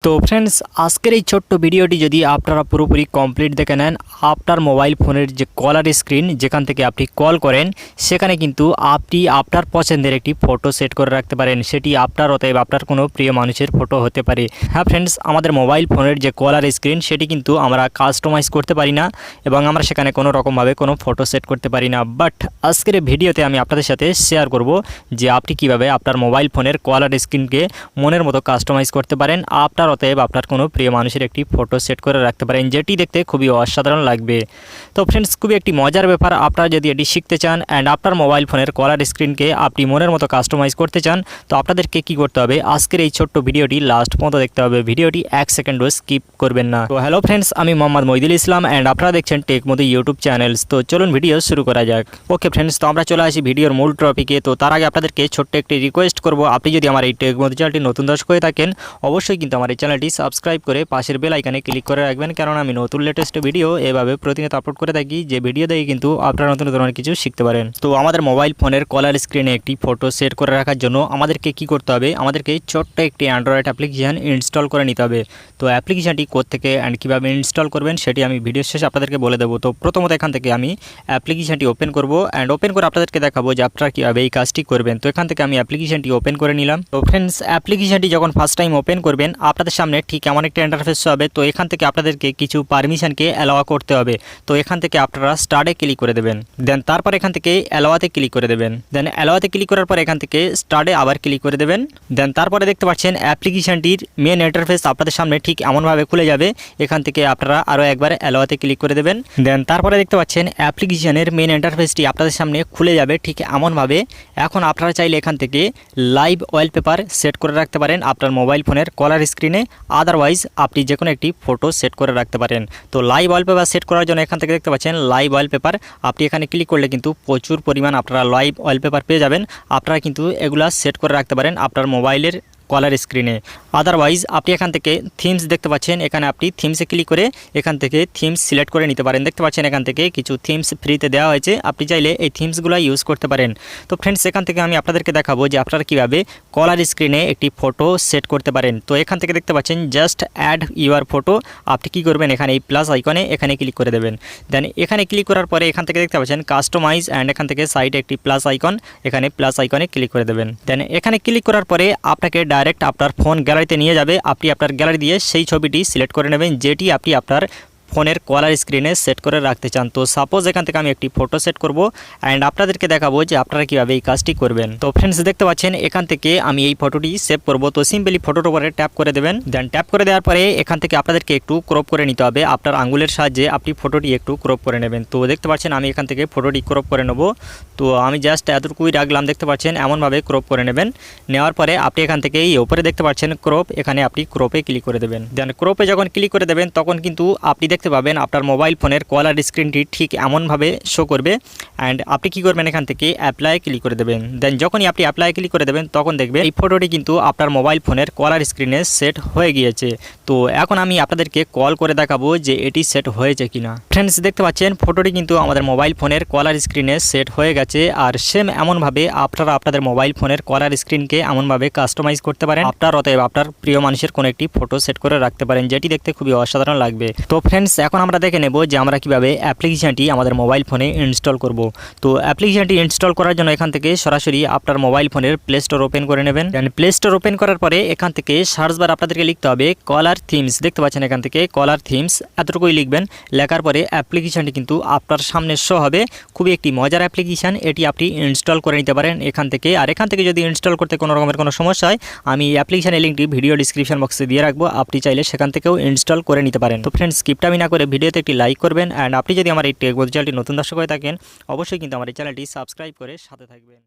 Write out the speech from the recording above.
তো ফ্রেন্ডস, আজকের এই ছোট্ট ভিডিওটি যদি আপনারা পুরোপুরি কমপ্লিট দেখে নেন, আপনার মোবাইল ফোনের যে কলার স্ক্রিন যেখান থেকে আপনি কল করেন সেখানে কিন্তু আপনি আপনার পছন্দের একটি ফটো সেট করে রাখতে পারেন। সেটি আপনার অতএব আপনার কোনো প্রিয় মানুষের ফটো হতে পারে। হ্যাঁ ফ্রেন্ডস, আমাদের মোবাইল ফোনের যে কলার স্ক্রিন সেটি কিন্তু আমরা কাস্টমাইজ করতে পারি না এবং আমরা সেখানে কোনো রকমভাবে কোনো ফটো সেট করতে পারি না। বাট আজকের ভিডিওতে আমি আপনাদের সাথে শেয়ার করব যে আপনি কিভাবে আপনার মোবাইল ফোনের কলার স্ক্রিনকে মনের মতো কাস্টমাইজ করতে পারেন। অতএব আপনার কোনো প্রিয় মানুষের একটি ফটো সেট করে রাখতে পারেন, যেটি দেখতে খুবই অসাধারণ লাগবে। তো ফ্রেন্ডস, খুবই একটি মজার ব্যাপার। আপনারা যদি এটি শিখতে চান অ্যান্ড আপনার মোবাইল ফোনের কলার স্ক্রিনকে আপনি মনের মতো কাস্টমাইজ করতে চান, তো আপনাদেরকে কি করতে হবে, আজকের এই ছোট্ট ভিডিওটি লাস্ট পর্যন্ত দেখতে হবে। ভিডিওটি 1 সেকেন্ডও স্কিপ করবেন না। তো হ্যালো ফ্রেন্ডস, আমি মোহাম্মদ মইদুল ইসলাম অ্যান্ড আপনারা দেখছেন টেক মোদি ইউটিউব চ্যানেলস। তো চলুন ভিডিও শুরু করা যাক। ওকে ফ্রেন্ডস, তো আমরা চলে আসি ভিডিওর মূল টপিকে। তো তার আগে আপনাদেরকে ছোট্ট একটি রিকোয়েস্ট করব, আপনি যদি আমার এই টেক মোদি চ্যানেলটি নতুন দর্শক হয়ে থাকেন, অবশ্যই কিন্তু আমার এই চ্যানেলটি সাবস্ক্রাইব করে পাশের বেল আইকনে ক্লিক করে রাখবেন, কারণ আমি নতুন লেটেস্ট ভিডিও এভাবে প্রতিনিয়ত আপলোড করে থাকি, যে ভিডিও দেখে কিন্তু আপনারা নতুন ধরনের কিছু শিখতে পারেন। তো আমাদের মোবাইল ফোনের কলার স্ক্রিনে একটি ফটো সেট করে রাখার জন্য আমাদেরকে কি করতে হবে, আমাদেরকে ছোট্ট একটি অ্যান্ড্রয়েড অ্যাপ্লিকেশন ইনস্টল করে নিতে হবে। তো অ্যাপ্লিকেশনটি কোত্থেকে অ্যান্ড কীভাবে ইনস্টল করবেন সেটি আমি ভিডিও শেষে আপনাদেরকে বলে দেবো। তো প্রথমত এখান থেকে আমি অ্যাপ্লিকেশনটি ওপেন করব অ্যান্ড ওপেন করে আপনাদেরকে দেখাবো যে আপনারা কীভাবে এই কাজটি করবেন। তো এখান থেকে আমি অ্যাপ্লিকেশনটি ওপেন করে নিলাম। তো ফ্রেন্ডস, অ্যাপ্লিকেশনটি যখন ফার্স্ট টাইম ওপেন করবেন আপনাদের সামনে ঠিক এমন একটা ইন্টারফেস হবে। তো এখান থেকে আপনাদেরকে কিছু পারমিশনকে অ্যালাও করতে হবে। তো এখান থেকে আপনারা স্টার্টে ক্লিক করে দেবেন, দেন তারপর এখান থেকে অ্যালাওয়াতে ক্লিক করে দেবেন, দেন অ্যালাওয়াতে ক্লিক করার পর এখান থেকে স্টার্টে আবার ক্লিক করে দেবেন। দেন তারপরে দেখতে পাচ্ছেন অ্যাপ্লিকেশনটির মেন ইন্টারফেস আপনাদের সামনে ঠিক এমনভাবে খুলে যাবে। এখান থেকে আপনারা আরও একবার অ্যালাওয়াতে ক্লিক করে দেবেন। দেন তারপরে দেখতে পাচ্ছেন অ্যাপ্লিকেশনের মেন ইন্টারফেসটি আপনাদের সামনে খুলে যাবে ঠিক এমনভাবে। এখন আপনারা চাইলে এখান থেকে লাইভ ওয়ালপেপার সেট করে রাখতে পারেন আপনার মোবাইল ফোনের কলার স্ক্রিনে, আদারওয়াইজ আপনি যে কোনো একটি ফটো সেট করে রাখতে পারেন। তো লাইভ ওয়ালপেপার সেট করার জন্য এখান থেকে দেখতে পাচ্ছেন লাইভ ওয়ালপেপার, আপনি এখানে ক্লিক করলে কিন্তু প্রচুর পরিমাণ আপনারা লাইভ ওয়ালপেপার পেয়ে যাবেন। আপনারা কিন্তু এগুলা সেট করে রাখতে পারেন আপনার মোবাইলের কলার স্ক্রিনে। আদারওয়াইজ আপনি এখান থেকে থিমস দেখতে পাচ্ছেন, এখানে আপনি থিমসে ক্লিক করে এখান থেকে থিমস সিলেক্ট করে নিতে পারেন। দেখতে পাচ্ছেন এখান থেকে কিছু থিমস ফ্রিতে দেওয়া হয়েছে, আপনি চাইলে এই থিমসগুলো ইউজ করতে পারেন। তো ফ্রেন্ডস, এখান থেকে আমি আপনাদেরকে দেখাবো যে আপনারা কীভাবে কলার স্ক্রিনে একটি ফটো সেট করতে পারেন। তো এখান থেকে দেখতে পাচ্ছেন জাস্ট অ্যাড ইউর ফটো, আপনি কী করবেন, এখানে এই প্লাস আইকনে এখানে ক্লিক করে দেবেন। দেন এখানে ক্লিক করার পরে এখান থেকে দেখতে পাচ্ছেন কাস্টমাইজ অ্যান্ড এখান থেকে সাইডে একটি প্লাস আইকন, এখানে প্লাস আইকনে ক্লিক করে দেবেন। দেন এখানে ক্লিক করার পরে আপনাকে ডাইরেক্ট আপনার ফোন গ্যালারিতে নিয়ে যাবে। আপনি আপনার গ্যালারি দিয়ে সেই ছবিটি সিলেক্ট করে নেবেন যেটি আপনি আপনার ফোনের কলার স্ক্রিনে সেট করে রাখতে চান। তো সাপোজ এখান থেকে আমি একটি ফটো সেট করব অ্যান্ড আপনাদেরকে দেখাবো যে আপনারা কীভাবে এই কাজটি করবেন। তো ফ্রেন্ডস, দেখতে পাচ্ছেন এখান থেকে আমি এই ফটোটি সেভ করব। তো সিম্পলি ফটোর উপরে ট্যাপ করে দেবেন। দেন ট্যাপ করে দেওয়ার পরে এখান থেকে আপনাদেরকে একটু ক্রপ করে নিতে হবে, আপনার আঙ্গুলের সাহায্যে আপনি ফটোটি একটু ক্রপ করে নেবেন। তো দেখতে পাচ্ছেন আমি এখান থেকে ফটোটি ক্রপ করে নেব। তো আমি জাস্ট এতটুকুই রাখলাম, দেখতে পাচ্ছেন এমনভাবে ক্রপ করে নেবেন। নেওয়ার পরে আপনি এখান থেকে এই উপরে দেখতে পাচ্ছেন ক্রপ, এখানে আপনি ক্রপে ক্লিক করে দেবেন। দেন ক্রপে যখন ক্লিক করে দেবেন তখন কিন্তু আপনি দেখতে পাবেন আপনার মোবাইল ফোনের কলার স্ক্রিনটি ঠিক এমনভাবে শো করবে। অ্যান্ড আপনি কী করবেন, এখান থেকে অ্যাপ্লাই ক্লিক করে দেবেন। দেন যখনই আপনি অ্যাপ্লাই ক্লিক করে দেবেন তখন দেখবেন এই ফটোটি কিন্তু আপনার মোবাইল ফোনের কলার স্ক্রিনে সেট হয়ে গিয়েছে। তো এখন আমি আপনাদেরকে কল করে দেখাবো যে এটি সেট হয়েছে কিনা। ফ্রেন্ডস, দেখতে পাচ্ছেন ফটোটি কিন্তু আমাদের মোবাইল ফোনের কলার স্ক্রিনে সেট হয়ে গেছে। আর সেম এমনভাবে আপনারা আপনাদের মোবাইল ফোনের কলার স্ক্রিনকে এমনভাবে কাস্টমাইজ করতে পারেন আপনার অতএব আপনার প্রিয় মানুষের কোনো একটি ফটো সেট করে রাখতে পারেন, যেটি দেখতে খুবই অসাধারণ লাগবে। তো ফ্রেন্ডস, এখন আমরা দেখে নেব যে আমরা কিভাবে অ্যাপ্লিকেশনটি আমাদের মোবাইল ফোনে ইনস্টল করব। তো অ্যাপ্লিকেশনটি ইনস্টল করার জন্য এখান থেকে সরাসরি আপনার মোবাইল ফোনের প্লে স্টোর ওপেন করে নেবেন। দেন প্লে স্টোর ওপেন করার পরে এখান থেকে সার্চ বার আপনাদেরকে লিখতে হবে কলার থিমস। দেখতে পাচ্ছেন এখান থেকে কলার থিমস এতটুকুই লিখবেন। লেখার পরে অ্যাপ্লিকেশনটি কিন্তু আপনার সামনে শো হবে। খুবই একটি মজার অ্যাপ্লিকেশন, এটি আপনি ইনস্টল করে নিতে পারেন এখান থেকে। আর এখান থেকে যদি ইনস্টল করতে কোনো রকমের কোনো সমস্যা হয়, আমি অ্যাপ্লিকেশনের লিঙ্কটি ভিডিও ডিসক্রিপশন বক্সে দিয়ে রাখবো, আপনি চাইলে সেখান থেকেও ইনস্টল করে নিতে পারেন। তো ফ্রেন্ডস, স্কিপটা আমি না করে ভিডিওতে একটি লাইক করবেন অ্যান্ড আপনি যদি আমার এই টেক মোদি চ্যানেলটি নতুন দর্শক হয়ে থাকেন, অবশ্যই কিন্তু আমার এই চ্যানেলটি সাবস্ক্রাইব করে সাথে থাকবেন।